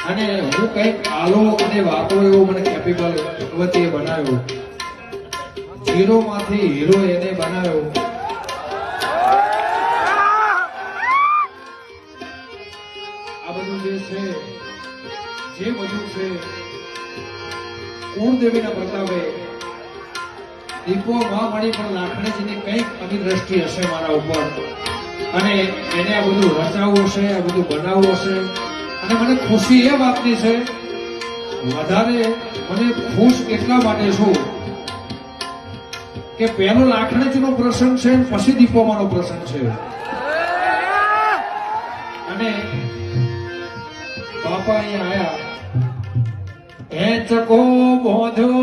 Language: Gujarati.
અને હું કઈક આલો અને વાપરો એવો મને કેપેબલ ભગવતીએ બનાવ્યો. ઝીરો માંથી હીરો એને બનાવ્યો. આ બધું જે છે, જે બધું છે, કુળદેવીના પ્રતાપે દીપો મહામણી પણ લાખણીજીની કંઈક અમી દ્રષ્ટિ હશે મારા ઉપર, અને એને આ બધું રચાવવું હશે, આ બધું બનાવવું હશે. અને મને ખુશી એ વાતની છે, વધારે મને ખુશ એટલા માટે છું કે પહેલો લાખણીજીનો પ્રસંગ છે, પછી દીપોમાનો પ્રસંગ છે. અને બાપા અહીંયા આયા, એ ચકો બોધ્યો